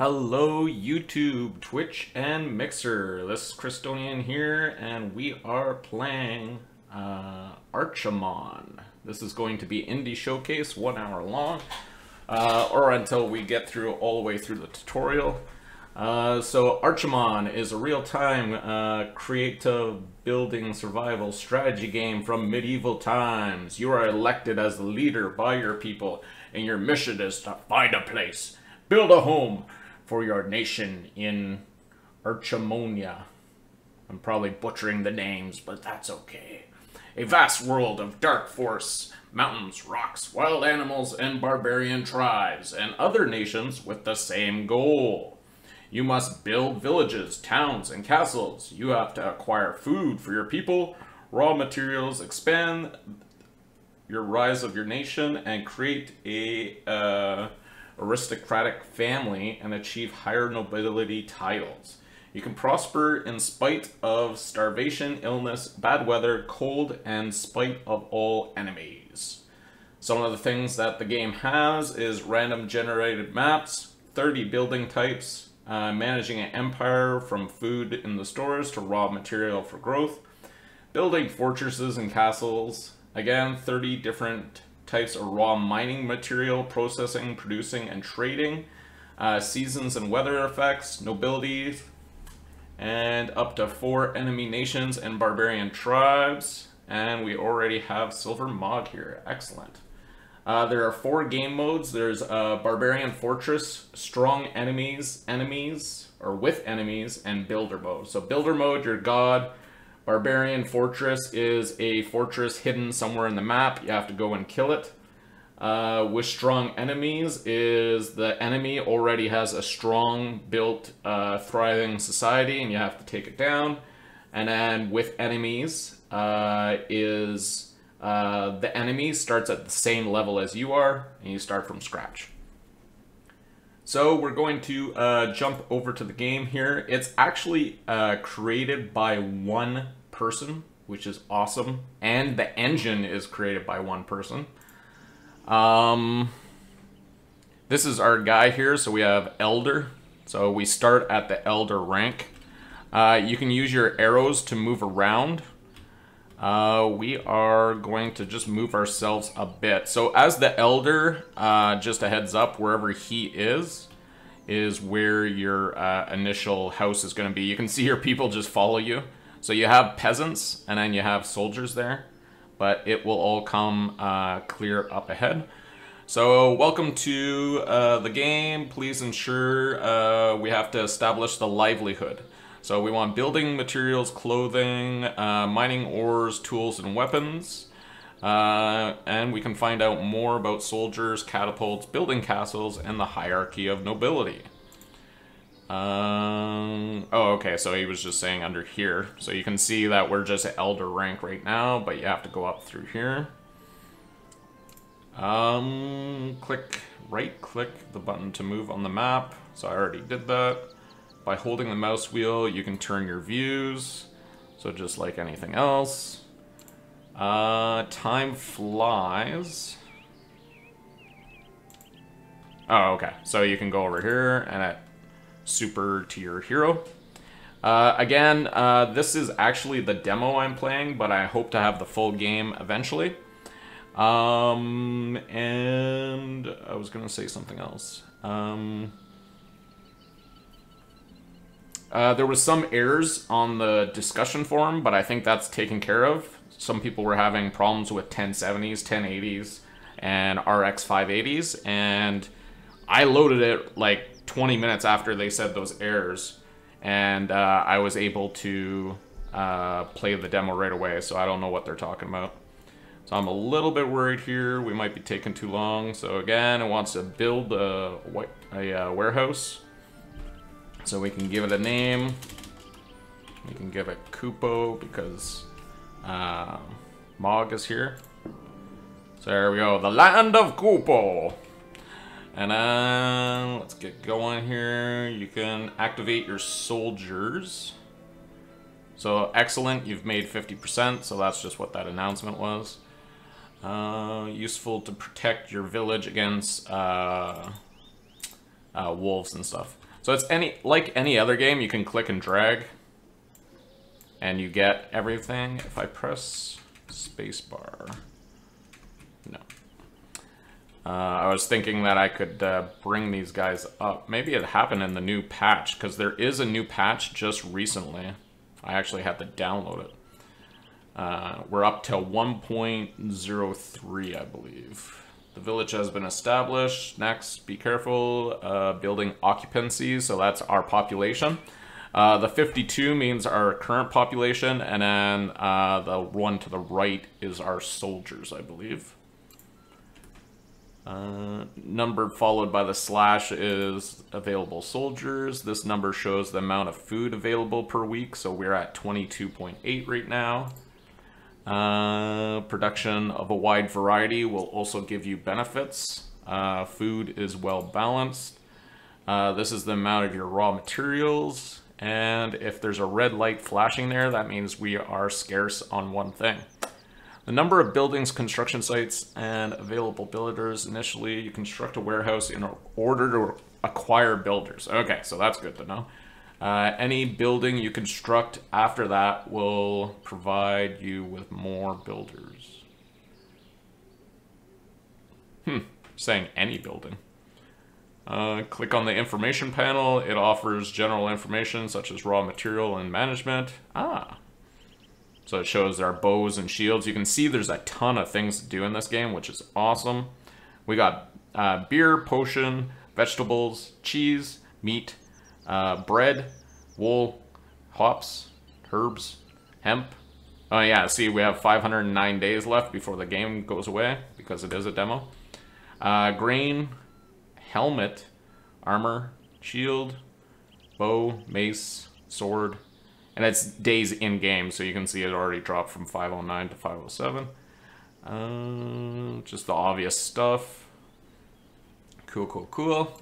Hello YouTube, Twitch, and Mixer. This is Christonian here, and we are playing Archamon. This is going to be Indie Showcase, 1 hour long, or until we get through all the way through the tutorial. So Archamon is a real-time creative building survival strategy game from medieval times. You are elected as the leader by your people, and your mission is to find a place, build a home for your nation in Archamonia. I'm probably butchering the names, but that's okay. A vast world of dark forests, mountains, rocks, wild animals, and barbarian tribes, and other nations with the same goal. You must build villages, towns, and castles. You have to acquire food for your people, raw materials, expand your rise of your nation, and create a aristocratic family and achieve higher nobility titles. You can prosper in spite of starvation, illness, bad weather, cold, and spite of all enemies. Some of the things that the game has is random generated maps, 30 building types, managing an empire from food in the stores to raw material for growth, building fortresses and castles, again 30 different types of raw mining material, processing, producing, and trading, seasons and weather effects, nobility, and up to 4 enemy nations and barbarian tribes. And we already have Silver Mod here. Excellent. There are 4 game modes. There's Barbarian Fortress, Strong Enemies, or with enemies, and Builder Mode. So Builder Mode, your god. Barbarian Fortress is a fortress hidden somewhere in the map. You have to go and kill it. With Strong Enemies is the enemy already has a strong, built, thriving society, and you have to take it down. And then with enemies is the enemy starts at the same level as you are, and you start from scratch. So we're going to jump over to the game here. It's actually created by one person, which is awesome. And the engine is created by one person. This is our guy here. So we have Elder. So we start at the Elder rank. You can use your arrows to move around. We are going to just move ourselves a bit. So as the Elder, just a heads up, wherever he is where your initial house is going to be. You can see your people just follow you. So you have peasants, and then you have soldiers there. But it will all come clear up ahead. So welcome to the game. Please ensure we have to establish the livelihood. So we want building materials, clothing, mining ores, tools, and weapons. And we can find out more about soldiers, catapults, building castles, and the hierarchy of nobility. Oh, okay, so he was just saying under here. So you can see that we're just at Elder rank right now, but you have to go up through here. Right-click the button to move on the map. So I already did that. By holding the mouse wheel, you can turn your views. So just like anything else. Time flies. Oh, okay. So you can go over here and at super to your hero. Again, this is actually the demo I'm playing, but I hope to have the full game eventually. And I was gonna say something else. There was some errors on the discussion forum, but I think that's taken care of. Some people were having problems with 1070s, 1080s, and RX 580s, and I loaded it like 20 minutes after they said those errors, and I was able to play the demo right away, so I don't know what they're talking about. So I'm a little bit worried here. We might be taking too long. So again, it wants to build a warehouse. So we can give it a name. We can give it Kupo because Mog is here. So there we go, the land of Kupo. And then let's get going here. You can activate your soldiers. So excellent, you've made 50%, so that's just what that announcement was. Useful to protect your village against wolves and stuff. So it's like any other game, you can click and drag, and you get everything. If I press spacebar, no. I was thinking that I could bring these guys up. Maybe it happened in the new patch, because there is a new patch just recently. I actually had to download it. We're up to 1.03, I believe. The village has been established. Next, be careful. Building occupancy, so that's our population. The 52 means our current population, and then the one to the right is our soldiers, I believe. Number followed by the slash is available soldiers. This number shows the amount of food available per week, so we're at 22.8 right now. Production of a wide variety will also give you benefits. Food is well balanced. This is the amount of your raw materials, and if there's a red light flashing there, that means we are scarce on one thing. The number of buildings, construction sites, and available builders. Initially, you construct a warehouse in order to acquire builders. Okay, so that's good to know. Any building you construct after that will provide you with more builders. Saying any building. Click on the information panel. It offers general information such as raw material and management. So it shows our bows and shields. You can see there's a ton of things to do in this game, which is awesome. We got beer, potion, vegetables, cheese, meat, bread, wool, hops, herbs, hemp. Oh yeah, see, we have 509 days left before the game goes away, because it is a demo. Grain, helmet, armor, shield, bow, mace, sword. And it's days in-game, so you can see it already dropped from 509 to 507. Just the obvious stuff. Cool, cool, cool.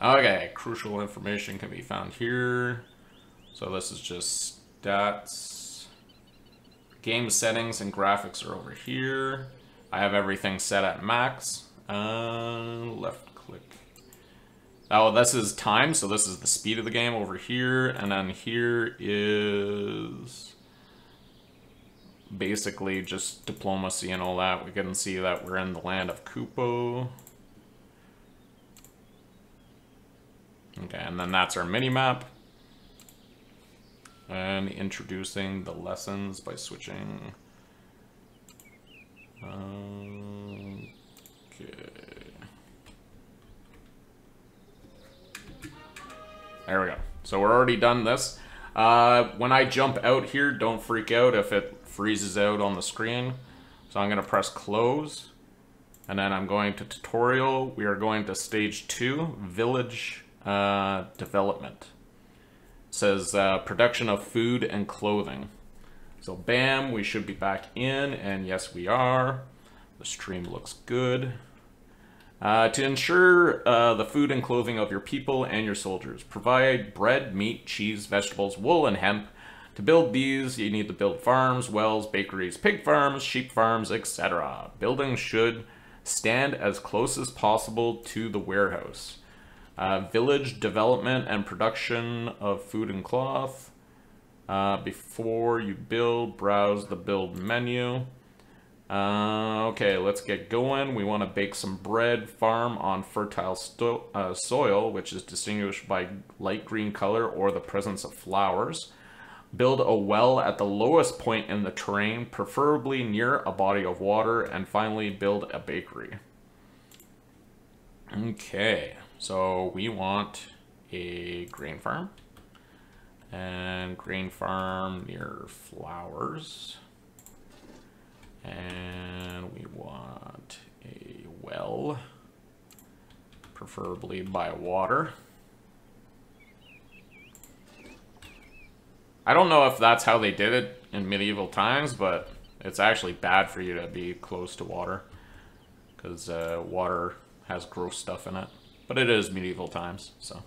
Okay, crucial information can be found here. So this is just stats. Game settings and graphics are over here. I have everything set at max. Left click. Oh, this is time, so this is the speed of the game over here, and then here is basically just diplomacy and all that. We can see that we're in the land of Kupo. Okay, and then that's our mini-map. And introducing the lessons by switching. Okay. There we go. So we're already done this. When I jump out here, don't freak out if it freezes out on the screen. So I'm going to press close. And then I'm going to tutorial. We are going to stage 2, village development. It says production of food and clothing. So bam, we should be back in. And yes, we are. The stream looks good. To ensure the food and clothing of your people and your soldiers. Provide bread, meat, cheese, vegetables, wool, and hemp. To build these, you need to build farms, wells, bakeries, pig farms, sheep farms, etc. Buildings should stand as close as possible to the warehouse. Village development and production of food and cloth. Before you build, browse the build menu. Okay, let's get going. We want to bake some bread. Farm on fertile soil, which is distinguished by light green color or the presence of flowers. Build a well at the lowest point in the terrain, preferably near a body of water. And finally, build a bakery. Okay, so we want a grain farm. And grain farm near flowers. And we want a well, preferably by water. I don't know if that's how they did it in medieval times, but it's actually bad for you to be close to water, because water has gross stuff in it. But it is medieval times, so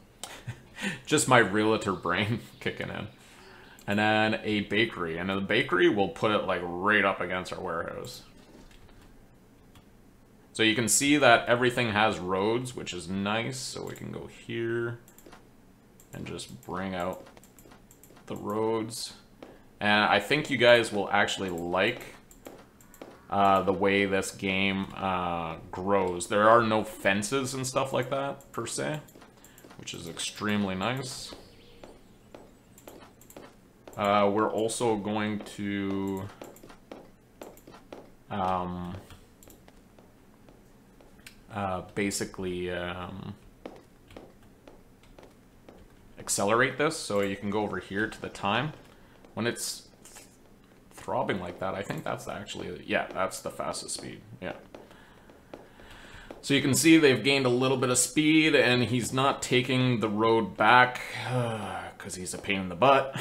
just my realtor brain kicking in. And then a bakery. And the bakery, we'll put it like right up against our warehouse. So you can see that everything has roads, which is nice. So we can go here and just bring out the roads. And I think you guys will actually like the way this game grows. There are no fences and stuff like that, per se, which is extremely nice. We're also going to basically accelerate this, so you can go over here to the time. When it's throbbing like that, I think that's actually, yeah, that's the fastest speed, yeah. So you can see they've gained a little bit of speed, and he's not taking the road back, because he's a pain in the butt.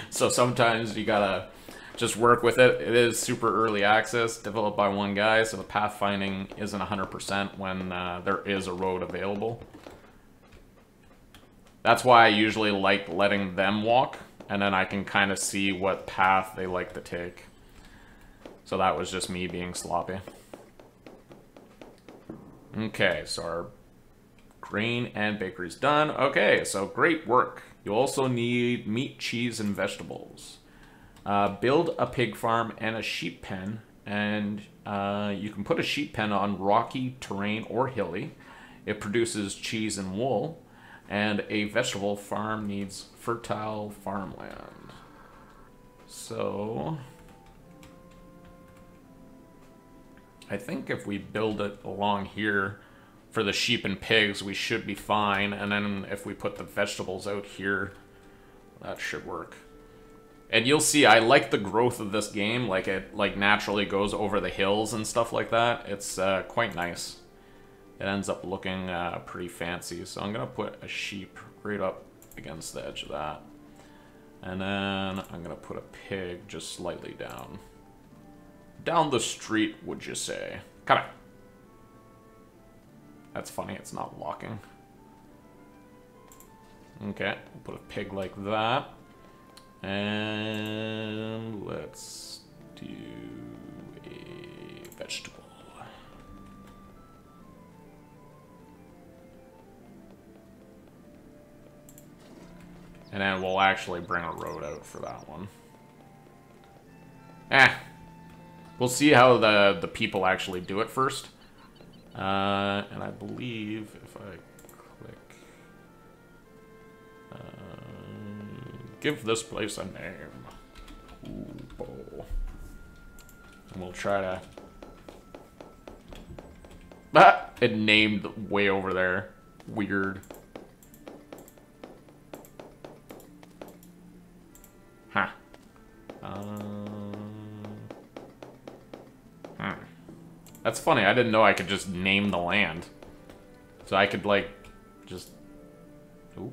So sometimes you gotta just work with it. It is super early access, developed by one guy, so the pathfinding isn't 100% when there is a road available. That's why I usually like letting them walk, and then I can kind of see what path they like to take. So that was just me being sloppy. Okay, so our grain and bakery's done. Okay, so great work. You also need meat, cheese, and vegetables. Build a pig farm and a sheep pen, and you can put a sheep pen on rocky terrain or hilly. It produces cheese and wool, and a vegetable farm needs fertile farmland. So I think if we build it along here for the sheep and pigs, we should be fine. And then if we put the vegetables out here, that should work. And you'll see, I like the growth of this game. Like, it naturally goes over the hills and stuff like that. It's quite nice. It ends up looking pretty fancy. So I'm going to put a sheep right up against the edge of that. And then I'm going to put a pig just slightly down. Down the street, would you say? Come on. That's funny, it's not walking. Okay, we'll put a pig like that. And let's do a vegetable. And then we'll actually bring a road out for that one. We'll see how the people actually do it first. And I believe if I click... give this place a name. Ooh, and we'll try to... Ah! It named way over there. Weird. Huh. That's funny, I didn't know I could just name the land. So I could, like, just... Ooh.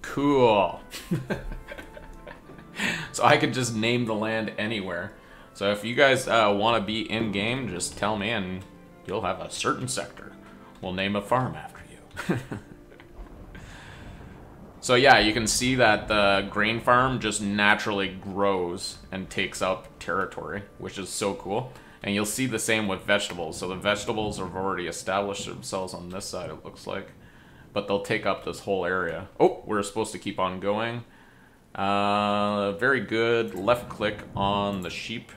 Cool. So I could just name the land anywhere. So if you guys want to be in-game, just tell me and you'll have a certain sector. We'll name a farm after you. So yeah, you can see that the grain farm just naturally grows and takes up territory, which is so cool. And you'll see the same with vegetables. So the vegetables have already established themselves on this side, it looks like. But they'll take up this whole area. Oh, we're supposed to keep on going. Very good. Left click on the sheep.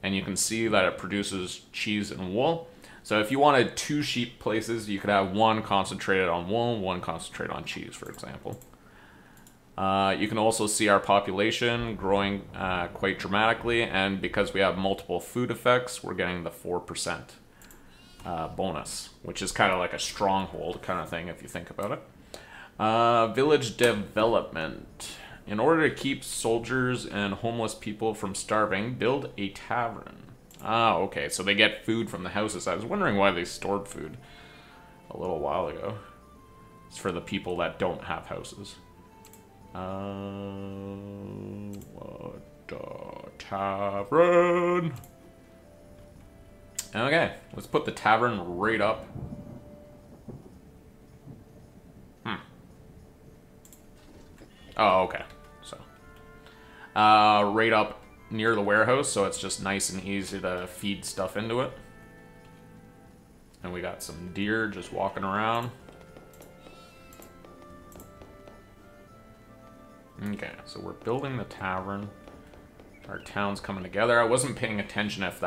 And you can see that it produces cheese and wool. So if you wanted 2 sheep places, you could have one concentrated on wool, one concentrated on cheese, for example. You can also see our population growing quite dramatically, and because we have multiple food effects, we're getting the 4% bonus, which is kind of like a stronghold kind of thing if you think about it. Village development. In order to keep soldiers and homeless people from starving, build a tavern. Ah, okay, so they get food from the houses. I was wondering why they stored food a little while ago. It's for the people that don't have houses. What tavern? Okay, let's put the tavern right up. Oh, okay. So, right up near the warehouse, so it's just nice and easy to feed stuff into it. And we got some deer just walking around. Okay, so we're building the tavern. Our town's coming together. I wasn't paying attention if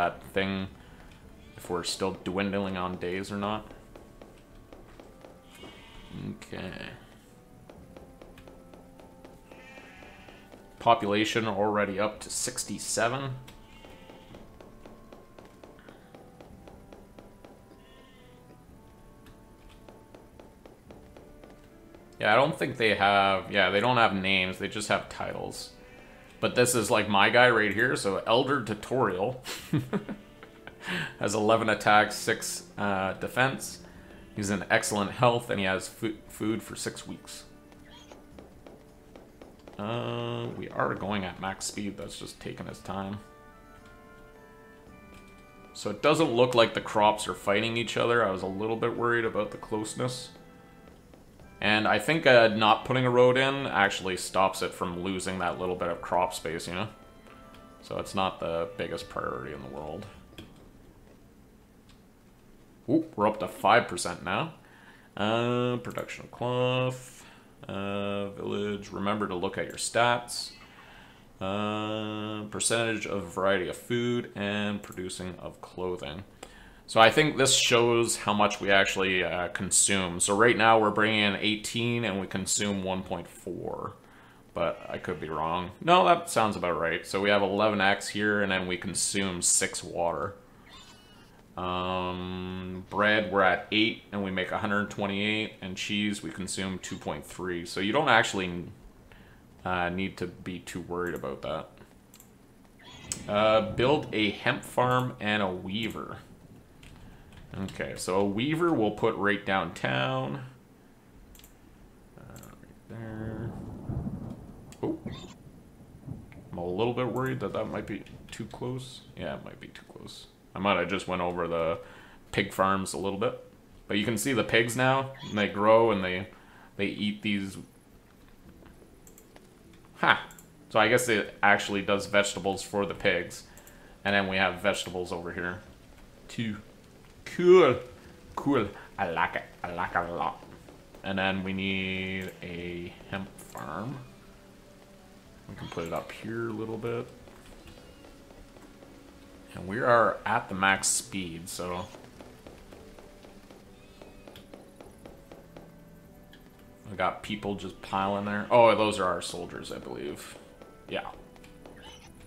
we're still dwindling on days or not. Okay. Population already up to 67. Yeah, I don't think they have... Yeah, they don't have names. They just have titles. But this is like my guy right here. So, Elder Tutorial. Has 11 attacks, 6 defense. He's in excellent health, and he has food for 6 weeks. We are going at max speed. That's just taking his time. So it doesn't look like the crops are fighting each other. I was a little bit worried about the closeness. And I think not putting a road in actually stops it from losing that little bit of crop space, you know? So it's not the biggest priority in the world. Ooh, we're up to 5% now. Production of cloth. Village. Remember to look at your stats. Percentage of variety of food and producing of clothing. So I think this shows how much we actually consume. So right now we're bringing in 18 and we consume 1.4. But I could be wrong. No, that sounds about right. So we have 11x here and then we consume 6 water. Bread, we're at 8 and we make 128, and cheese we consume 2.3. So you don't actually need to be too worried about that. Build a hemp farm and a weaver. Okay, so a weaver we'll put right downtown. Right there. Oh. I'm a little bit worried that might be too close. Yeah, it might be too close. I might have just went over the pig farms a little bit. But you can see the pigs now, and they grow and they eat these. Ha! So I guess it actually does vegetables for the pigs. And then we have vegetables over here too. Cool. Cool. I like it. I like it a lot. And then we need a hemp farm. We can put it up here a little bit. And we are at the max speed, so... We got people just piling there. Oh, those are our soldiers, I believe. Yeah.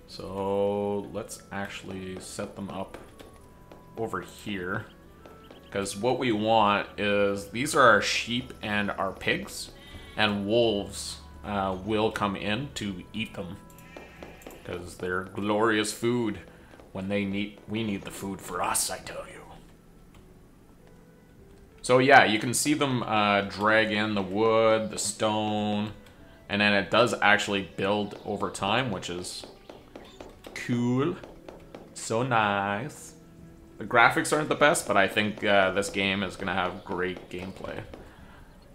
So, let's actually set them up over here. Because what we want is... These are our sheep and our pigs. And wolves will come in to eat them. Because they're glorious food. When we need the food for us, I tell you. So yeah, you can see them drag in the wood, the stone, and then it does actually build over time, which is cool. So nice. The graphics aren't the best, but I think this game is going to have great gameplay.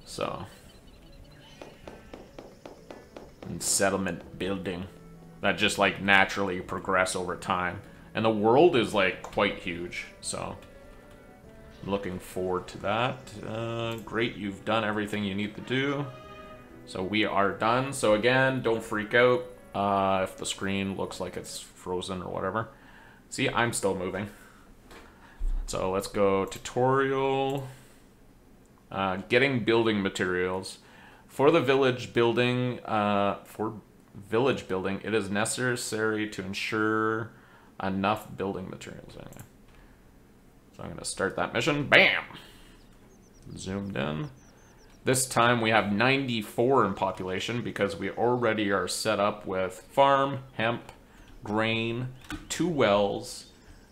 So. And settlement building. That just like naturally progress over time. And the world is, like, quite huge, so I'm looking forward to that. Great, you've done everything you need to do. So we are done. So again, don't freak out if the screen looks like it's frozen or whatever. See, I'm still moving. So let's go tutorial. Getting building materials. For the village building, it is necessary to ensure enough building materials anyway. So I'm going to start that mission. Bam! Zoomed in. This time we have 94 in population because we already are set up with farm, hemp, grain, 2 wells,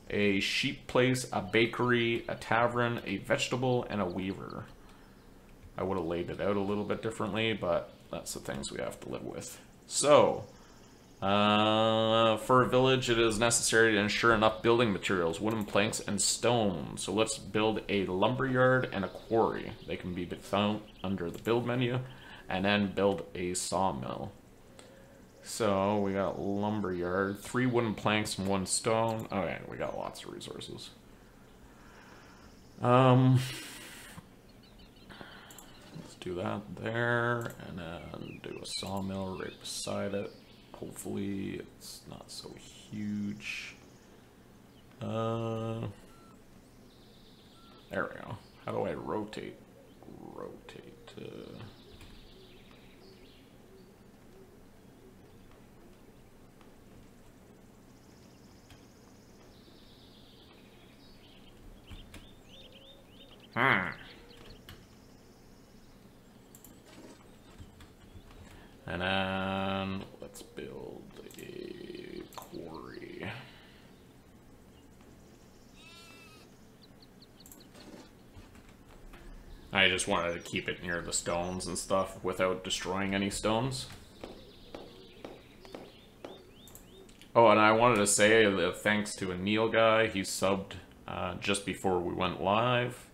a sheep place, a bakery, a tavern, a vegetable, and a weaver. I would have laid it out a little bit differently, but that's the things we have to live with. So... for a village, it is necessary to ensure enough building materials, wooden planks, and stone. So let's build a lumberyard and a quarry. They can be found under the build menu. and then build a sawmill. So we got lumberyard, 3 wooden planks and 1 stone. Okay, we got lots of resources. Let's do that there, and then do a sawmill right beside it. Hopefully it's not so huge. There we go. How do I rotate? And then let's build a quarry. I just wanted to keep it near the stones and stuff without destroying any stones. Oh, and I wanted to say that thanks to a Neil guy, he subbed just before we went live.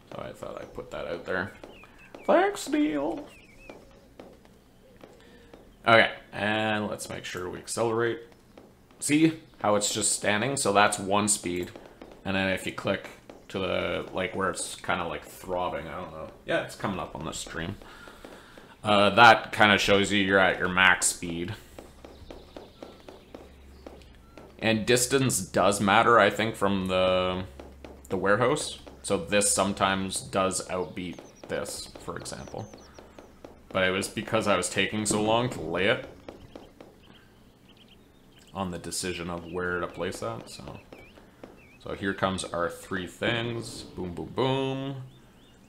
So I thought I'd put that out there. Thanks, Neil! Okay, and let's make sure we accelerate. See how it's just standing? So that's 1 speed. And then if you click to the, like, where it's kind of like throbbing, I don't know. Yeah, it's coming up on the stream. That kind of shows you you're at your max speed. And distance does matter, I think, from the warehouse. So this sometimes does outbeat this, for example. But it was because I was taking so long to lay it on the decision of where to place that, so here comes our 3 things. Boom, boom, boom.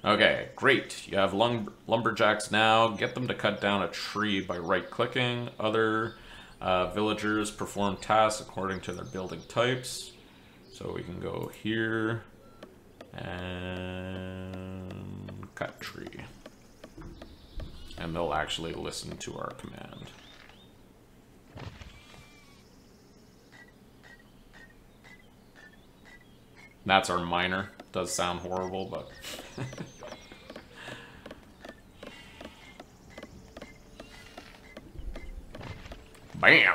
Okay, great. You have lumberjacks now. Get them to cut down a tree by right-clicking. Other villagers perform tasks according to their building types. So we can go here and cut tree. And they'll actually listen to our command. That's our miner. Does sound horrible, but... Bam!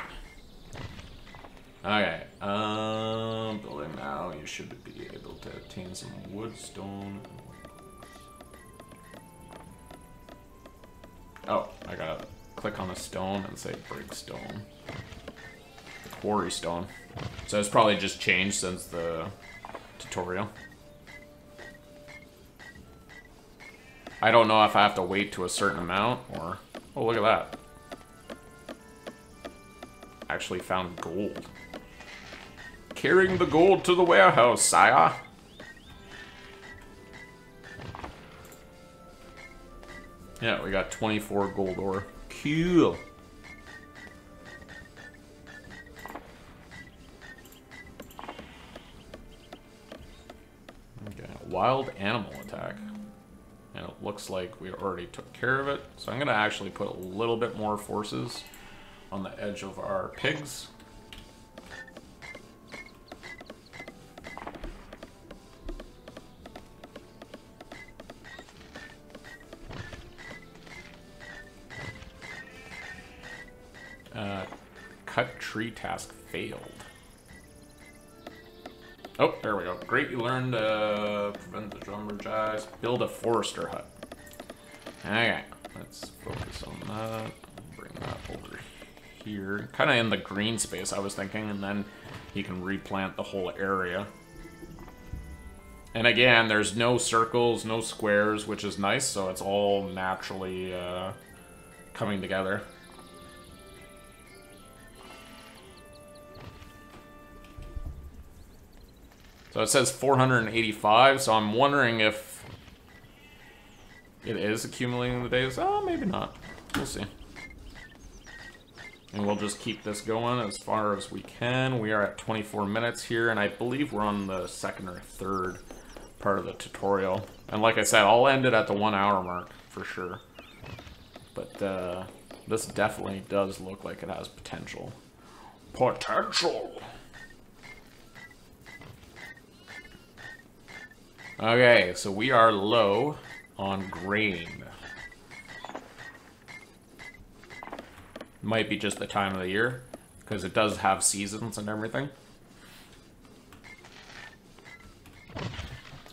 Okay, building now. You should be able to obtain some wood, stone... Oh, I gotta click on a stone and say break stone. Quarry stone. So it's probably just changed since the tutorial. I don't know if I have to wait to a certain amount or... Oh, look at that. Actually found gold. Carrying the gold to the warehouse, sire. Yeah, we got 24 gold ore. Cool. Okay, wild animal attack. And it looks like we already took care of it. So I'm going to actually put a little bit more forces on the edge of our pigs. Cut tree task failed. Oh, there we go. Great, you learned prevent the lumberjacks. Build a forester hut. Okay, let's focus on that. Bring that over here. Kind of in the green space, I was thinking, and then you can replant the whole area. And again, there's no circles, no squares, which is nice, so it's all naturally coming together. So it says 485, so I'm wondering if it is accumulating the days. Oh, maybe not. We'll see. And we'll just keep this going as far as we can. We are at 24 minutes here, and I believe we're on the 2nd or 3rd part of the tutorial. And like I said, I'll end it at the 1 hour mark, for sure. But this definitely does look like it has potential. Potential! Okay, so we are low on grain. Might be just the time of the year, because it does have seasons and everything.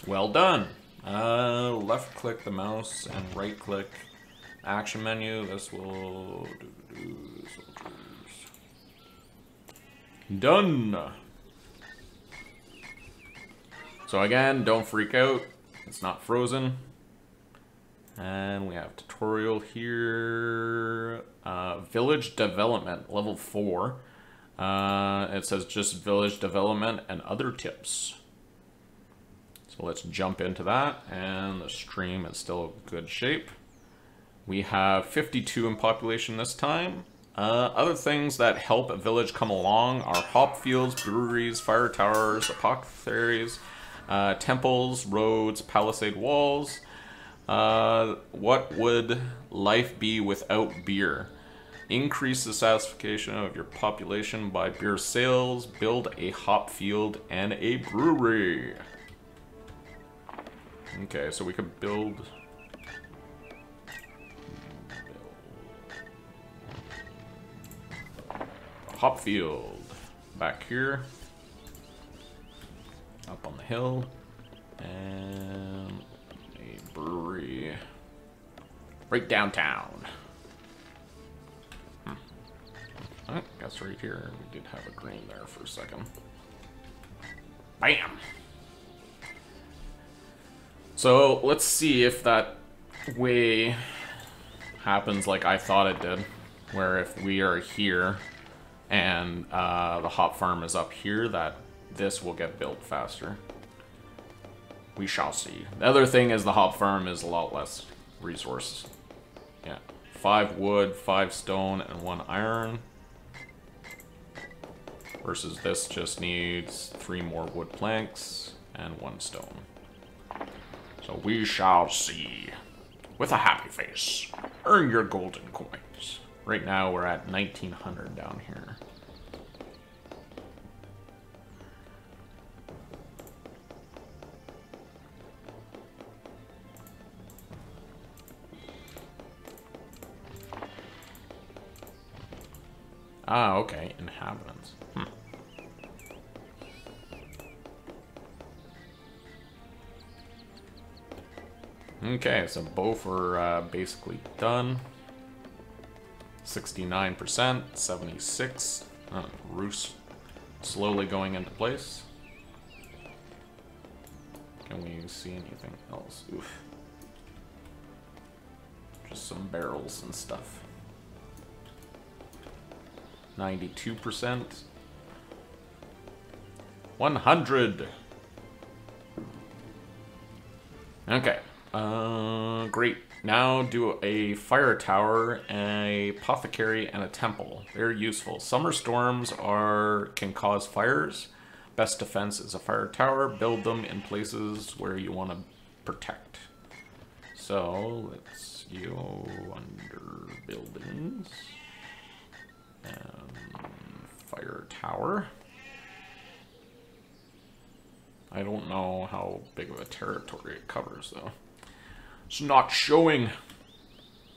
Well done. Left click the mouse and right click action menu. This will do soldiers. Done. So again, don't freak out. It's not frozen. And we have tutorial here. Village development, level 4. It says just village development and other tips. So let's jump into that, and the stream is still in good shape. We have 52 in population this time. Other things that help a village come along are hop fields, breweries, fire towers, apothecaries, temples, roads, palisade walls. What would life be without beer? Increase the satisfaction of your population by beer sales, build a hop field and a brewery. Okay, so we could build a hop field back here, up on the hill, and a brewery right downtown. I guess right here we did have a green there for a second. Bam! So let's see if that way happens like I thought it did, where if we are here and the hop farm is up here, that this will get built faster. We shall see. The other thing is the hop farm is a lot less resources. Yeah, 5 wood, 5 stone, and 1 iron. Versus this just needs 3 more wood planks and 1 stone. So we shall see. With a happy face. Earn your golden coins. Right now we're at 1900 down here. Ah, okay. Inhabitants. Okay, so both are basically done. 69%, 76. Roofs slowly going into place. Can we see anything else? Oof. Just some barrels and stuff. 92%. 100. Okay. Great. Now do a fire tower, a apothecary, and a temple. Very useful. Summer storms can cause fires. Best defense is a fire tower. Build them in places where you want to protect. So let's go under buildings and fire tower. I don't know how big of a territory it covers though. It's not showing.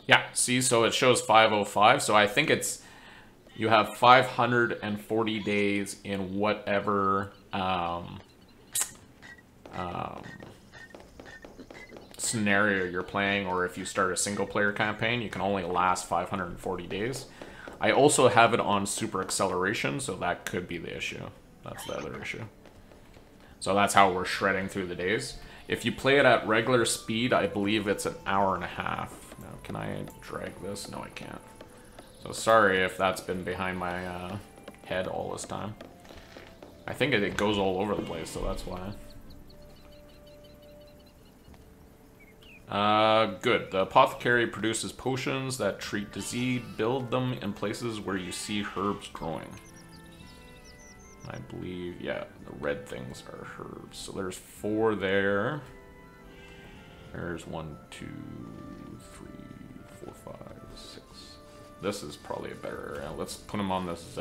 Yeah, see, so it shows 505. So I think it's, you have 540 days in whatever scenario you're playing, or if you start a single player campaign, you can only last 540 days. I also have it on super acceleration, so that could be the issue. That's the other issue. So that's how we're shredding through the days. If you play it at regular speed, I believe it's an hour and a half. Now, can I drag this? No, I can't. So sorry if that's been behind my head all this time. I think it goes all over the place, so that's why. Good. The apothecary produces potions that treat disease. Build them in places where you see herbs growing. I believe, yeah, the red things are herbs. So there's 4 there. There's 1, 2, 3, 4, 5, 6. This is probably a better area. Let's put them on this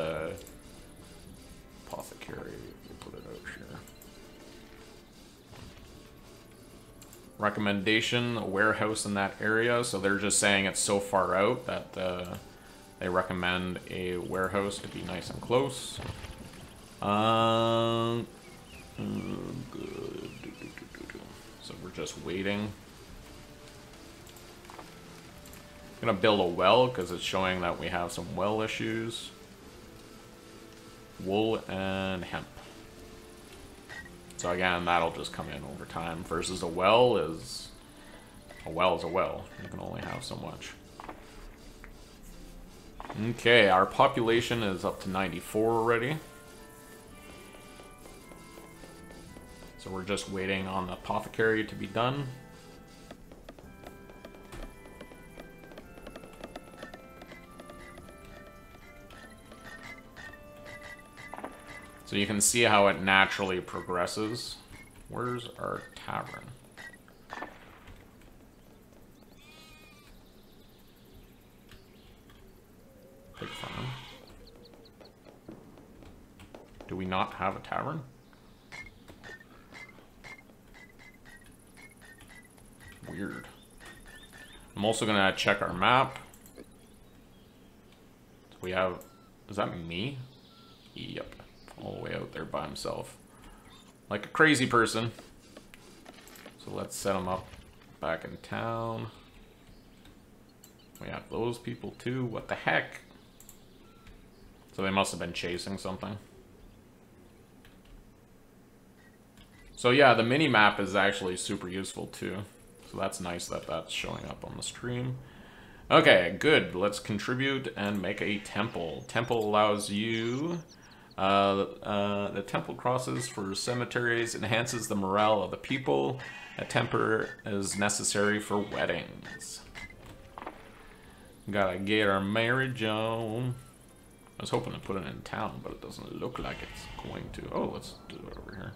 apothecary. We'll put it out here. Recommendation, a warehouse in that area. So they're just saying it's so far out that They recommend a warehouse to be nice and close. Good. So we're just waiting. I'm gonna build a well because it's showing that we have some well issues. Wool and hemp. So again, that'll just come in over time. Versus a well is a well. You can only have so much. Okay, our population is up to 94 already. So we're just waiting on the apothecary to be done. So you can see how it naturally progresses. Where's our tavern? Pig farm. Do we not have a tavern? Weird. I'm also gonna check our map. So we have... Is that me? Yep. All the way out there by himself. Like a crazy person. So let's set him up back in town. We have those people too. What the heck? So they must have been chasing something. So yeah, the mini-map is actually super useful too. So that's nice that that's showing up on the stream. Okay, good. Let's contribute and make a temple. Temple allows you... the temple crosses for cemeteries, enhances the morale of the people. A temple is necessary for weddings. Gotta get our marriage on. I was hoping to put it in town, but it doesn't look like it's going to. Oh, let's do it over here.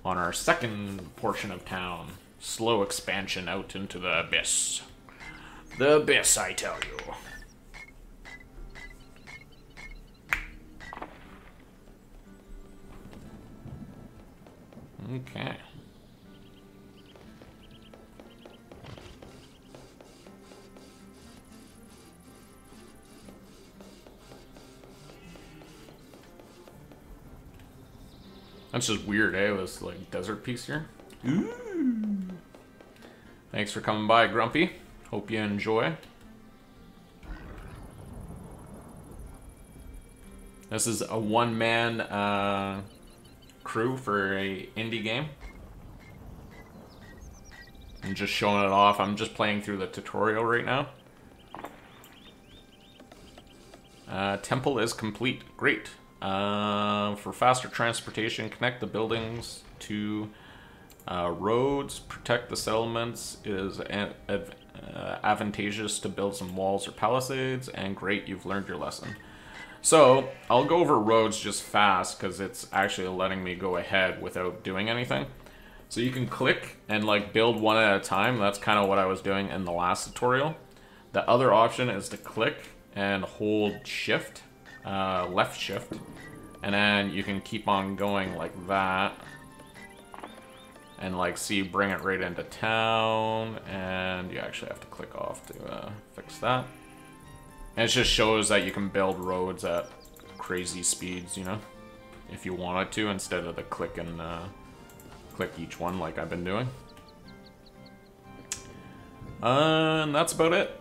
On our second portion of town. Slow expansion out into the abyss. The abyss, I tell you. Okay. That's just weird, eh? This like desert piece here. Ooh. Thanks for coming by, Grumpy. Hope you enjoy. This is a one-man crew for a indie game. I'm just showing it off. I'm just playing through the tutorial right now. Temple is complete. Great. For faster transportation, connect the buildings to roads, protect the settlements. It is advantageous to build some walls or palisades, and great, you've learned your lesson. So, I'll go over roads just fast, because it's actually letting me go ahead without doing anything. So you can click and like build one at a time. That's kind of what I was doing in the last tutorial. The other option is to click and hold shift, left shift, and then you can keep on going like that. And like, see, bring it right into town, and you actually have to click off to fix that. And it just shows that you can build roads at crazy speeds, you know, if you wanted to, instead of the click and click each one like I've been doing. And that's about it.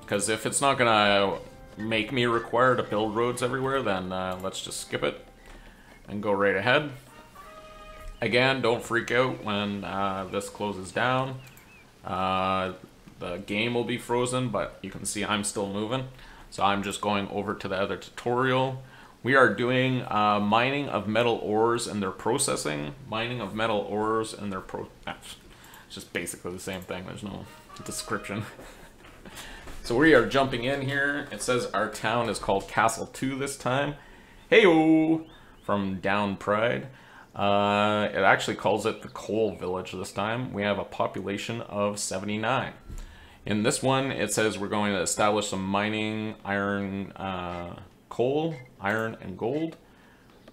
Because if it's not gonna make me require to build roads everywhere, then let's just skip it and go right ahead. Again, don't freak out when this closes down. The game will be frozen, but you can see I'm still moving. So I'm just going over to the other tutorial. We are doing mining of metal ores and their processing. Mining of metal ores and their it's just basically the same thing. There's no description. So we are jumping in here. It says our town is called Castle 2 this time. Heyo! From Down Pride. It actually calls it the Coal Village this time. We have a population of 79. In this one, it says we're going to establish some mining, iron, coal, iron, and gold.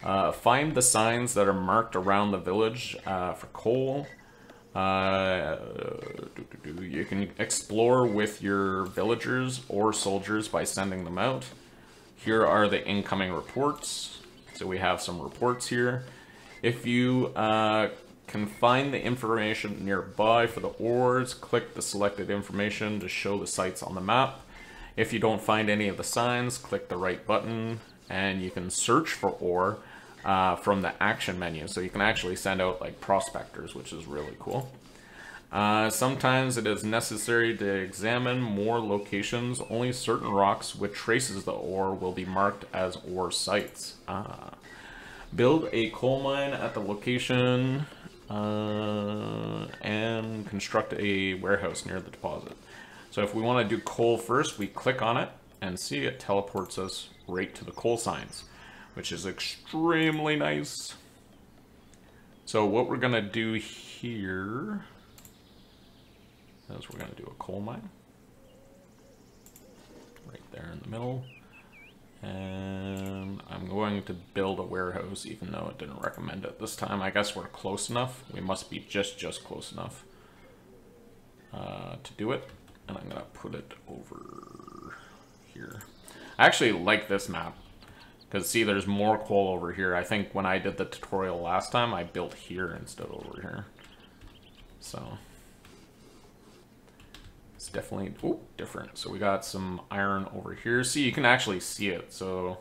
Find the signs that are marked around the village for coal. You can explore with your villagers or soldiers by sending them out. Here are the incoming reports. So we have some reports here. If you can find the information nearby for the ores, click the selected information to show the sites on the map. If you don't find any of the signs, click the right button, and you can search for ore from the action menu. So you can actually send out like prospectors, which is really cool. Sometimes it is necessary to examine more locations. Only certain rocks with traces of the ore will be marked as ore sites. Build a coal mine at the location and construct a warehouse near the deposit. So if we want to do coal first, we click on it and see it teleports us right to the coal signs, which is extremely nice. So what we're going to do here is we're going to do a coal mine right there in the middle. And I'm going to build a warehouse, even though it didn't recommend it this time. I guess we're close enough. We must be just close enough to do it. And I'm going to put it over here. I actually like this map. Because, see, there's more coal over here. I think when I did the tutorial last time, I built here instead of over here. So it's definitely different. So we got some iron over here. See, you can actually see it. So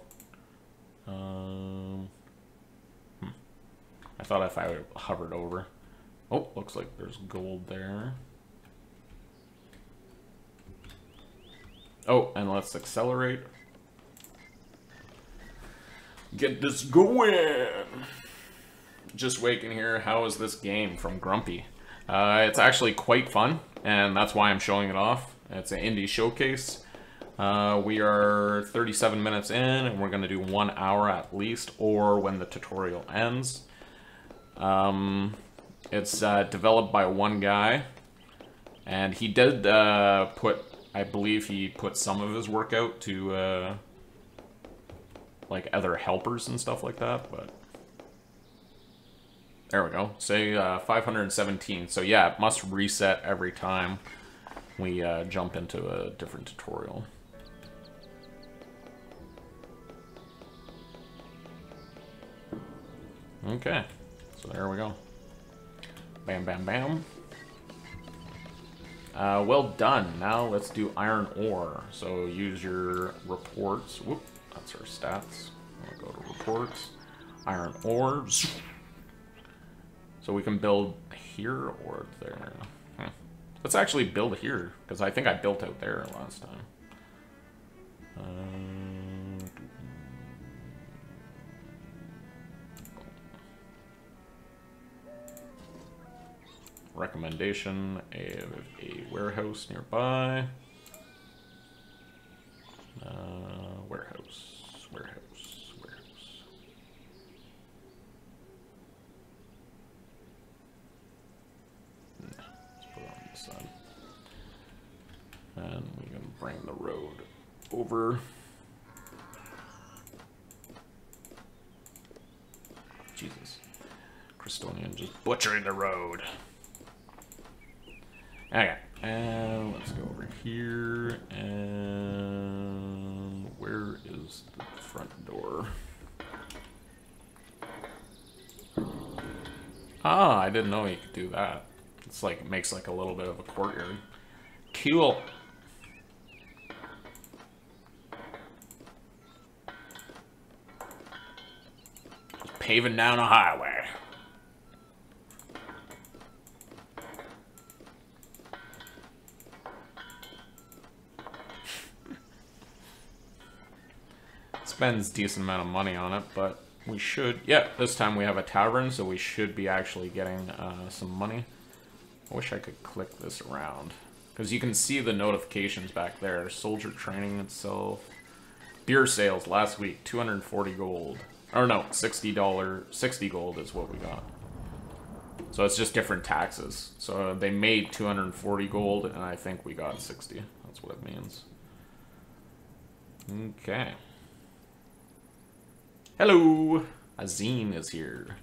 I thought if I hovered over. Oh, looks like there's gold there. Oh, and let's accelerate. Get this going! Just waking here. How is this game from Grumpy? It's actually quite fun, and that's why I'm showing it off. It's an indie showcase. We are 37 minutes in, and we're going to do 1 hour at least, or when the tutorial ends. It's developed by one guy, and he did I believe he put some of his work out to like other helpers and stuff like that, but there we go. Say 517. So yeah, it must reset every time we jump into a different tutorial. Okay, so there we go. Bam, bam, bam. Well done. Now let's do iron ore. So use your reports. Whoop, that's our stats. We'll go to reports. Iron ores. So we can build here or there. Let's actually build here, because I think I built out there last time. Recommendation, a warehouse nearby. Warehouse. Let's put it on this side. And we can bring the road over. Jesus. Christonian just butchering the road. Okay, and let's go over here, and where is the front door? Ah, I didn't know you could do that. It's like, it makes like a little bit of a courtyard. Cool. Just paving down a highway. Spends a decent amount of money on it, but we should, yeah, this time we have a tavern, so we should be actually getting some money. I wish I could click this around, because you can see the notifications back there. Soldier training itself. Beer sales last week, 240 gold. Or no, $60 gold is what we got. So it's just different taxes. So they made 240 gold, and I think we got 60. That's what it means. Okay. Hello! Azim is here.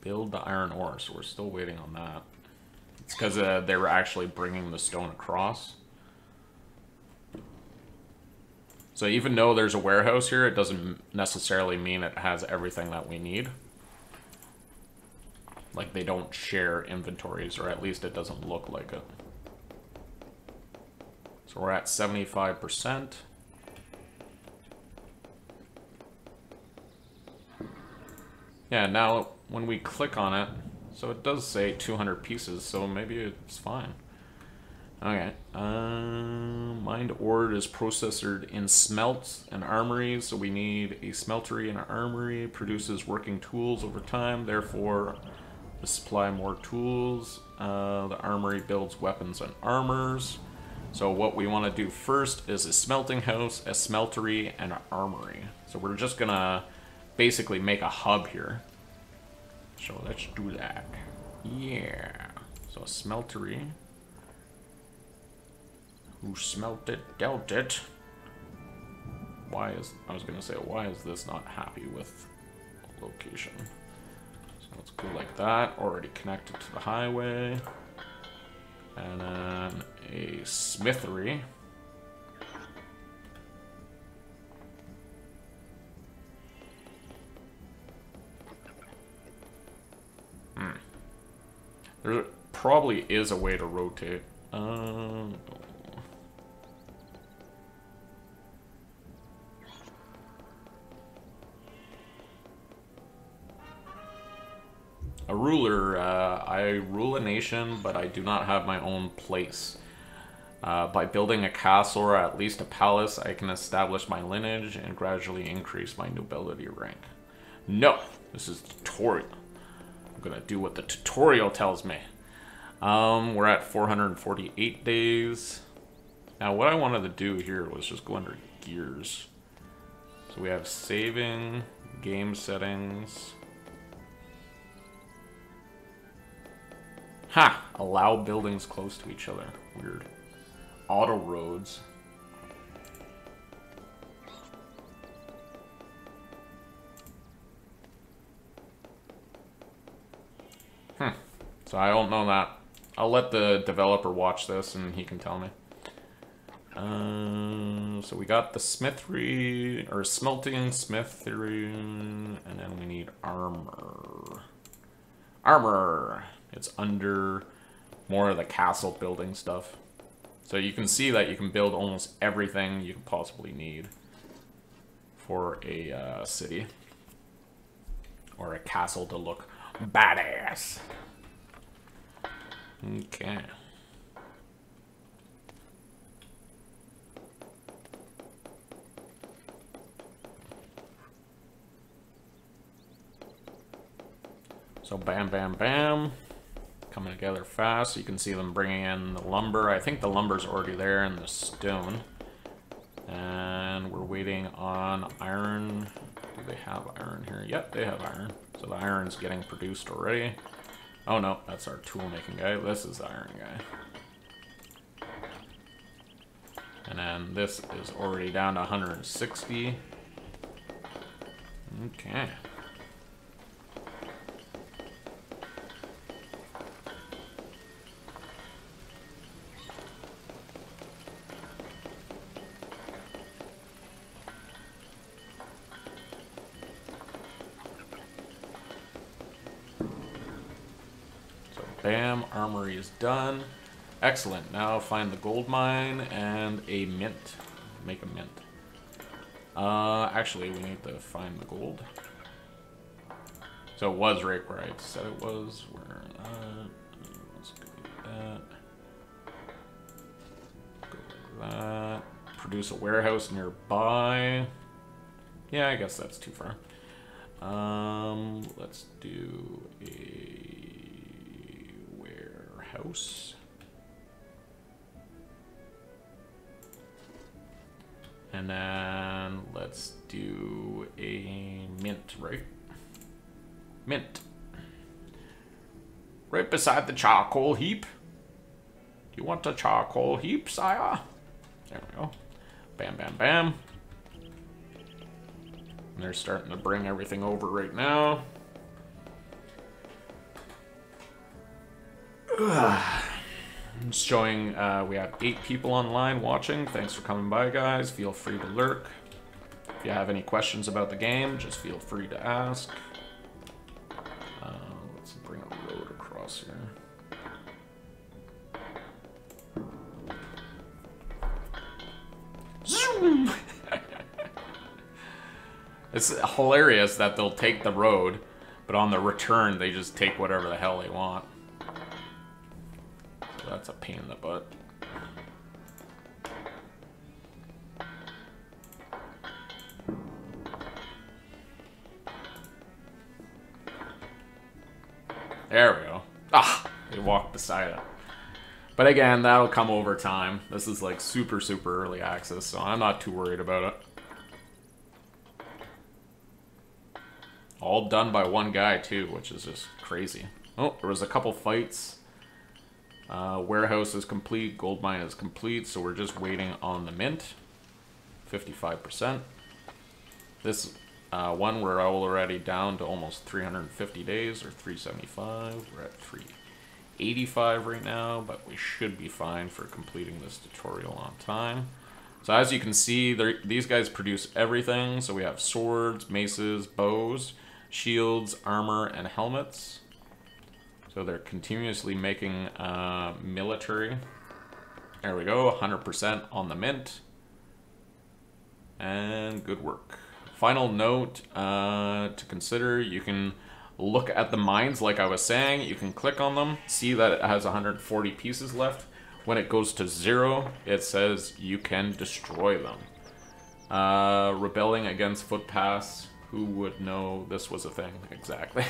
Build the iron ore, so we're still waiting on that. It's because they were actually bringing the stone across. So even though there's a warehouse here, it doesn't necessarily mean it has everything that we need. Like, they don't share inventories, or at least it doesn't look like it. So we're at 75%. Yeah, now when we click on it, so it does say 200 pieces, so maybe it's fine. Okay. Mined ore is processed in smelts and armories, so we need a smeltery and an armory. Produces working tools over time, therefore to supply more tools. The armory builds weapons and armors. So what we want to do first is a smelting house, a smeltery, and an armory. So we're just gonna basically make a hub here. So let's do that. Yeah. So a smeltery. Who smelt it, dealt it. Why is this not happy with location? So let's go like that. Already connected to the highway. And then a smithery. There probably is a way to rotate. A ruler, I rule a nation, but I do not have my own place. By building a castle or at least a palace, I can establish my lineage and gradually increase my nobility rank. No, this is tutorial. I'm gonna do what the tutorial tells me. We're at 448 days. Now, what I wanted to do here was just go under gears. So we have saving, game settings. Ha! Allow buildings close to each other. Weird. Auto roads. So I don't know that. I'll let the developer watch this and he can tell me. So we got the smithery, or smelting, smithery, and then we need armor. Armor! It's under more of the castle building stuff. So you can see that you can build almost everything you could possibly need for a city. Or a castle to look badass. Okay. So bam, bam, bam. Coming together fast. You can see them bringing in the lumber. I think the lumber's already there and the stone. And we're waiting on iron. Do they have iron here? Yep, they have iron. So the iron's getting produced already. Oh no, that's our tool making guy. This is the iron guy. And then this is already down to 160. Okay. Bam, armory is done. Excellent. Now find the gold mine and a mint. Make a mint. Actually, we need to find the gold. So it was right where I said it was. Where? Let's go like that. Go like that. Produce a warehouse nearby. Yeah, I guess that's too far. Let's do a house. And then let's do a mint, right? Mint. Right beside the charcoal heap. Do you want a charcoal heap, sire? There we go. Bam, bam, bam. And they're starting to bring everything over right now. Just showing we have 8 people online watching. Thanks for coming by, guys. Feel free to lurk. If you have any questions about the game, just feel free to ask. Let's bring a road across here. It's hilarious that they'll take the road, but on the return they just take whatever the hell they want. So that's a pain in the butt. There we go. Ah, they walked beside it. But again, that'll come over time. This is like super, super early access, so I'm not too worried about it. All done by one guy, too, which is just crazy. Oh, there was a couple fights. Warehouse is complete. Gold mine is complete, so we're just waiting on the mint. 55%. This one, we're already down to almost 350 days, or 375. We're at 385 right now, but we should be fine for completing this tutorial on time. So as you can see, these guys produce everything. So we have swords, maces, bows, shields, armor, and helmets. So they're continuously making military. There we go, 100% on the mint. And good work. Final note to consider, you can look at the mines like I was saying. You can click on them, see that it has 140 pieces left. When it goes to 0, it says you can destroy them. Rebelling against footpaths. Who would know this was a thing? Exactly.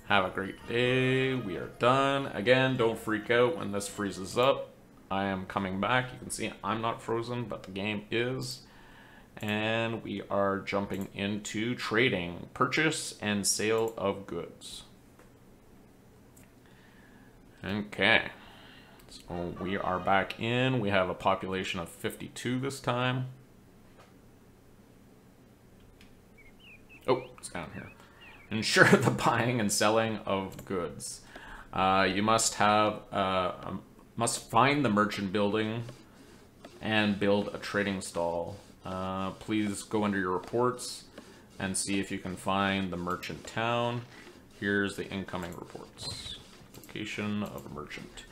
Have a great day. We are done. Again, don't freak out when this freezes up. I am coming back. You can see I'm not frozen, but the game is. And we are jumping into trading. Purchase and sale of goods. Okay. So we are back in. We have a population of 52 this time. Oh, it's down here. Ensure the buying and selling of goods. You must have must find the merchant building and build a trading stall. Please go under your reports and see if you can find the merchant town. Here's the incoming reports. Location of a merchant.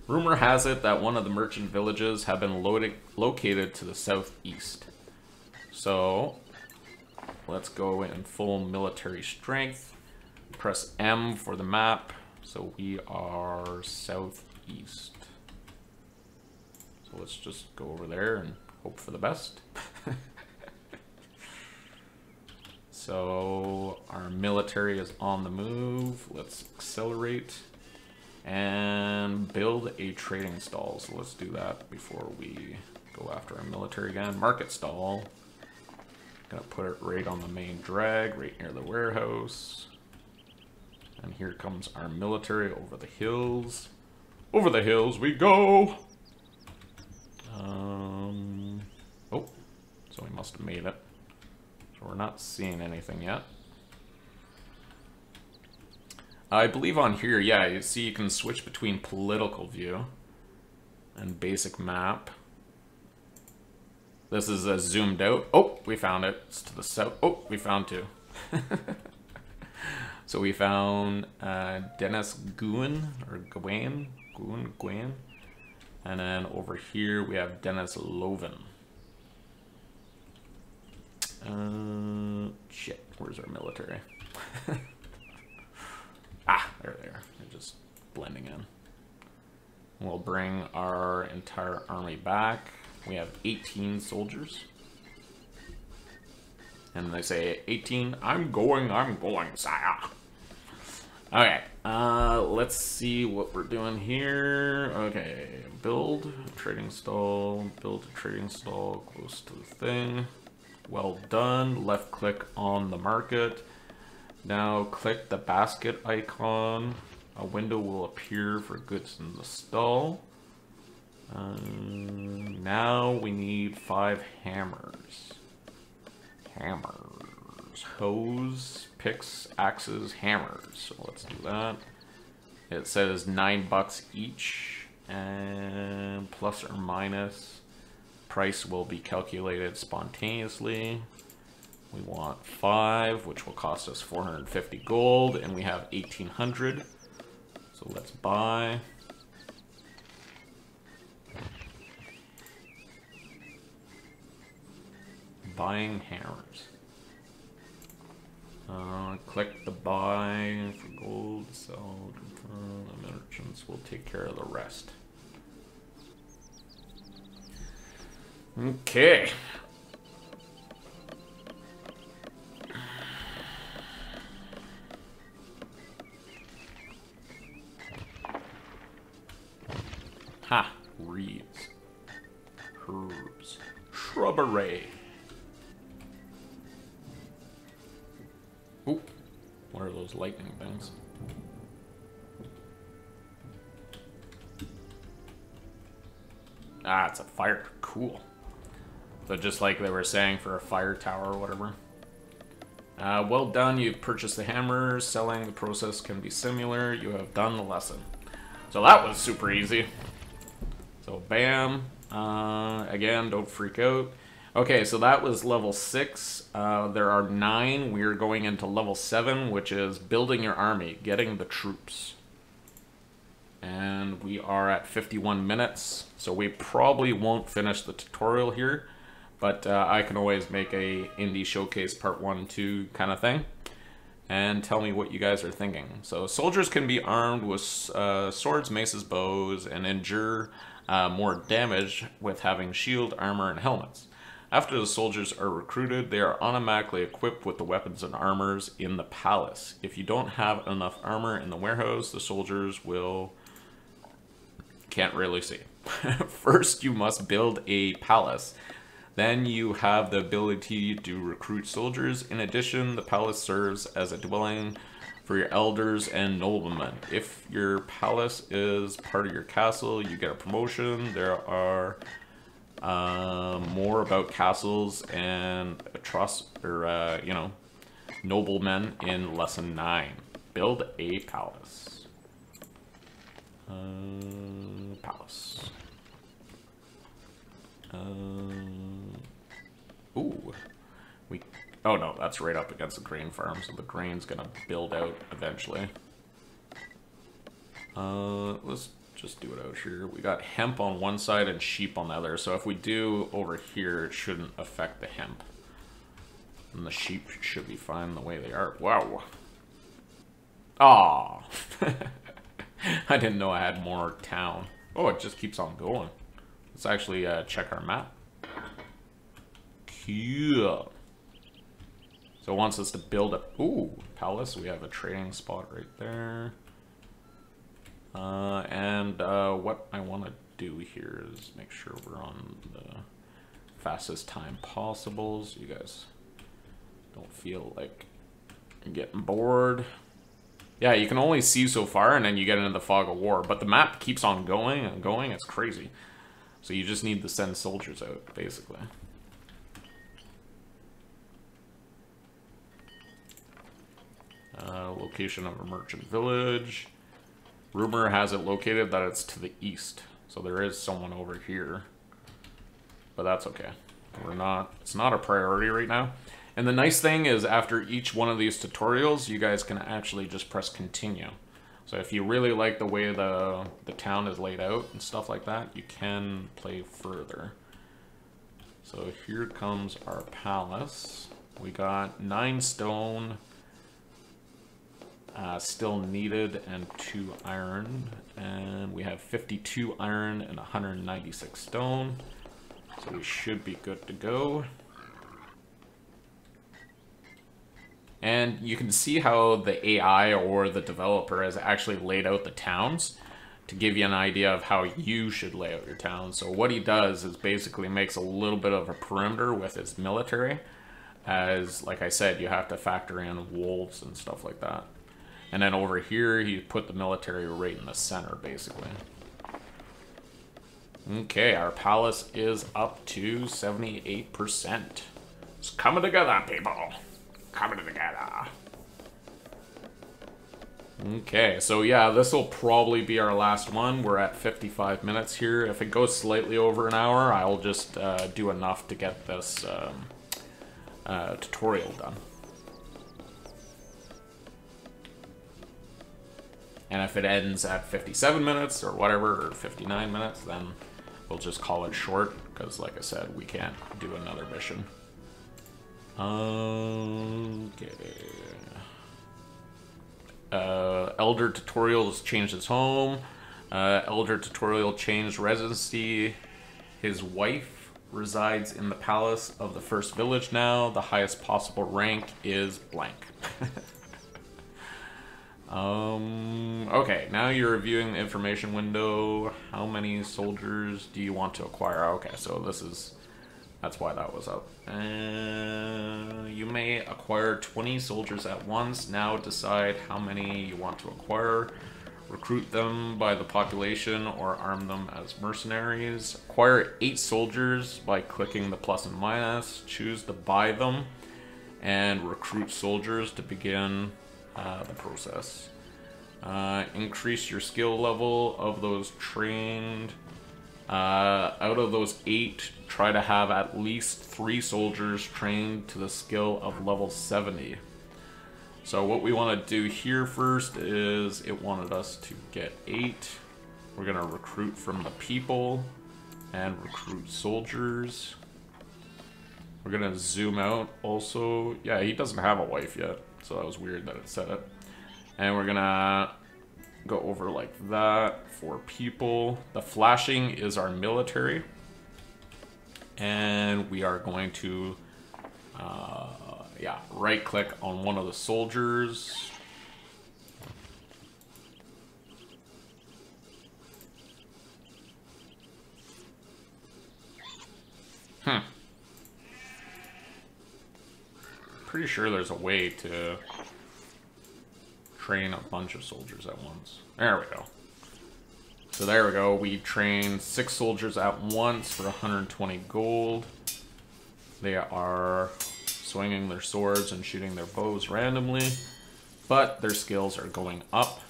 Rumor has it that one of the merchant villages have been located to the southeast. So let's go in full military strength. Press M for the map. So we are southeast. So let's just go over there and hope for the best. So our military is on the move. Let's accelerate and build a trading stall. So let's do that before we go after our military again. Market stall. Gonna put it right on the main drag, right near the warehouse. And here comes our military over the hills. Over the hills we go! Oh, so we must have made it. So we're not seeing anything yet. I believe on here, yeah, you see you can switch between political view and basic map. This is a zoomed out. Oh, we found it. It's to the south. Oh, we found 2. So we found Dennis Guin, or Gawain. Guin. And then over here we have Dennis Loven. Shit, where's our military? Ah, there they are. They're just blending in. We'll bring our entire army back. We have 18 soldiers. And they say, 18, I'm going, sire. Okay, let's see what we're doing here. Okay, build a trading stall, close to the thing. Well done. Left click on the market. Now click the basket icon. A window will appear for goods in the stall. Now we need 5 hammers. Hose, picks, axes, hammers. So let's do that. It says $9 each, and plus or minus. Price will be calculated spontaneously. We want 5, which will cost us 450 gold, and we have 1,800. So let's buy. Buying hammers. Click the buy for gold, sell, confirm. The merchants will take care of the rest. Okay. Ha! Reeds. Herbs. Shrubbery. Oop. What are those lightning things? Ah, it's a fire. Cool. So just like they were saying for a fire tower or whatever. Well done, you've purchased the hammer. Selling the process can be similar. You have done the lesson. So that was super easy. So bam. Again, don't freak out. Okay, so that was level 6. There are 9. We are going into level 7, which is building your army, getting the troops. And we are at 51 minutes, so we probably won't finish the tutorial here, but I can always make a indie showcase part 1, 2 kind of thing, and tell me what you guys are thinking. So soldiers can be armed with swords, maces, bows, and endure more damage with having shield, armor, and helmets. After the soldiers are recruited, they are automatically equipped with the weapons and armors in the palace. If you don't have enough armor in the warehouse, the soldiers will... Can't really see. First, you must build a palace. Then you have the ability to recruit soldiers. In addition, the palace serves as a dwelling for your elders and noblemen. If your palace is part of your castle, you get a promotion. There are more about castles and noblemen in lesson 9. Build a palace. Palace. Ooh. Oh no, that's right up against the grain farm, so the grain's gonna build out eventually. Let's just do it out here. We got hemp on one side and sheep on the other, so if we do over here, it shouldn't affect the hemp. And the sheep should be fine the way they are. Wow. Aw. I didn't know I had more town. Oh, it just keeps on going. Let's actually check our map. Cool. So it wants us to build a... Ooh, palace. We have a trading spot right there. What I want to do here is make sure we're on the fastest time possible, so you guys don't feel like you're getting bored. Yeah, you can only see so far, and then you get into the fog of war. But the map keeps on going and going. It's crazy. So you just need to send soldiers out, basically. Location of a merchant village. Rumor has it located that it's to the east. So there is someone over here. But that's okay. It's not a priority right now. And the nice thing is after each one of these tutorials, you guys can actually just press continue. So if you really like the way the town is laid out and stuff like that, you can play further. So here comes our palace. We got 9 stone still needed and 2 iron. And we have 52 iron and 196 stone. So we should be good to go. And you can see how the AI or the developer has actually laid out the towns to give you an idea of how you should lay out your town. So what he does is basically makes a little bit of a perimeter with his military. As, like I said, you have to factor in wolves and stuff like that. And then over here, he put the military right in the center, basically. Okay, our palace is up to 78%. It's coming together, people. Coming together. Okay, so yeah, this will probably be our last one. We're at 55 minutes here. If it goes slightly over an hour, I'll just do enough to get this tutorial done. And if it ends at 57 minutes or whatever, or 59 minutes, then we'll just call it short, because like I said, we can't do another mission. Okay. Elder Tutorial has changed his home. Elder Tutorial changed residency. His wife resides in the palace of the first village now. The highest possible rank is blank. Okay, now you're reviewing the information window. How many soldiers do you want to acquire? Okay, so that's why that was up. You may acquire 20 soldiers at once. Now decide how many you want to acquire. Recruit them by the population or arm them as mercenaries. Acquire 8 soldiers by clicking the plus and minus. Choose to buy them and recruit soldiers to begin the process. Increase your skill level of those trained. Out of those 8, try to have at least 3 soldiers trained to the skill of level 70. So what we want to do here first is it wanted us to get 8. We're going to recruit from the people and recruit soldiers. We're going to zoom out also. Yeah, he doesn't have a wife yet, so that was weird that it said it. And we're going to go over like that for people. The flashing is our military. And we are going to, yeah, right click on one of the soldiers. Pretty sure there's a way to train a bunch of soldiers at once. There we go. So there we go. We trained 6 soldiers at once for 120 gold. They are swinging their swords and shooting their bows randomly, but their skills are going up.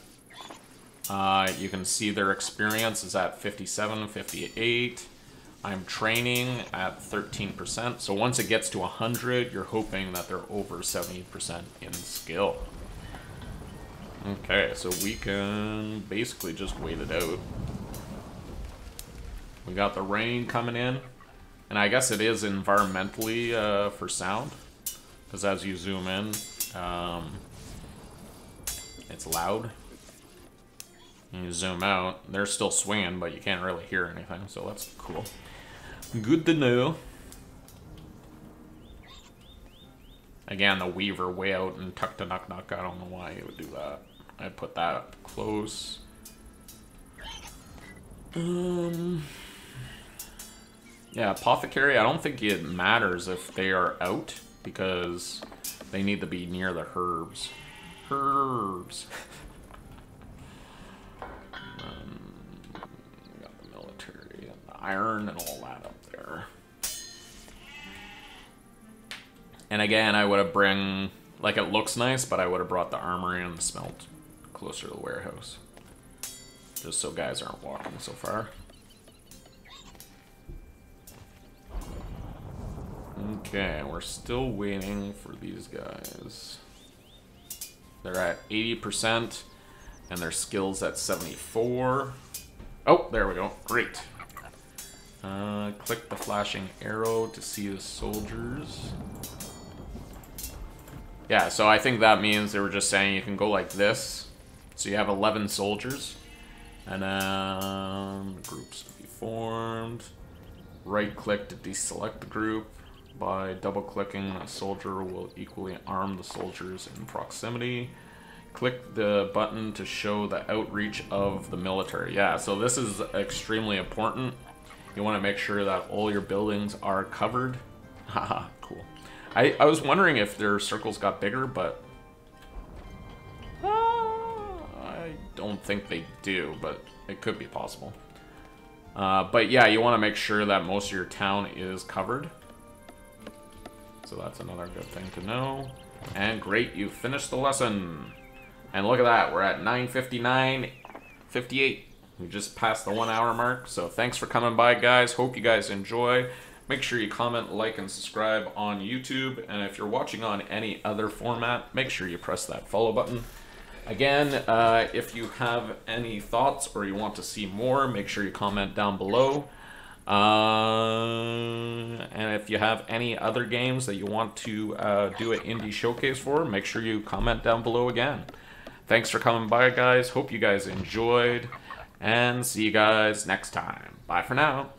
You can see their experience is at 57, 58. I'm training at 13%. So once it gets to 100, you're hoping that they're over 70% in skill. Okay, so we can basically just wait it out. We got the rain coming in. And I guess it is environmentally for sound. Because as you zoom in, it's loud. And you zoom out, they're still swinging, but you can't really hear anything. So that's cool. Good to know. Again, the Weaver way out and tuck to knock knock. I don't know why you would do that. I'd put that up close. Yeah, Apothecary, I don't think it matters if they are out, because they need to be near the herbs. Herbs. We got the military and the iron and all that up there. And again, I would have bring, like, it looks nice, but I would have brought the armory and the smelt closer to the warehouse. Just so guys aren't walking so far. Okay, we're still waiting for these guys. They're at 80%, and their skill's at 74. Oh, there we go. Great. Click the flashing arrow to see the soldiers. Yeah, so I think that means they were just saying you can go like this. So you have 11 soldiers. And then groups to be formed. Right-click to deselect the group. By double-clicking, a soldier will equally arm the soldiers in proximity. Click the button to show the outreach of the military. Yeah, so this is extremely important. You want to make sure that all your buildings are covered. Haha, cool. I was wondering if their circles got bigger, but I don't think they do, but it could be possible. But yeah, you want to make sure that most of your town is covered. So that's another good thing to know. And great, you finished the lesson. And look at that, we're at 9:59:58. We just passed the 1 hour mark. So thanks for coming by, guys. Hope you guys enjoy. Make sure you comment, like, and subscribe on YouTube. And if you're watching on any other format, make sure you press that follow button. Again, if you have any thoughts or you want to see more, make sure you comment down below. And if you have any other games that you want to do an indie showcase for, make sure you comment down below again. Thanks for coming by, guys. Hope you guys enjoyed. And see you guys next time. Bye for now.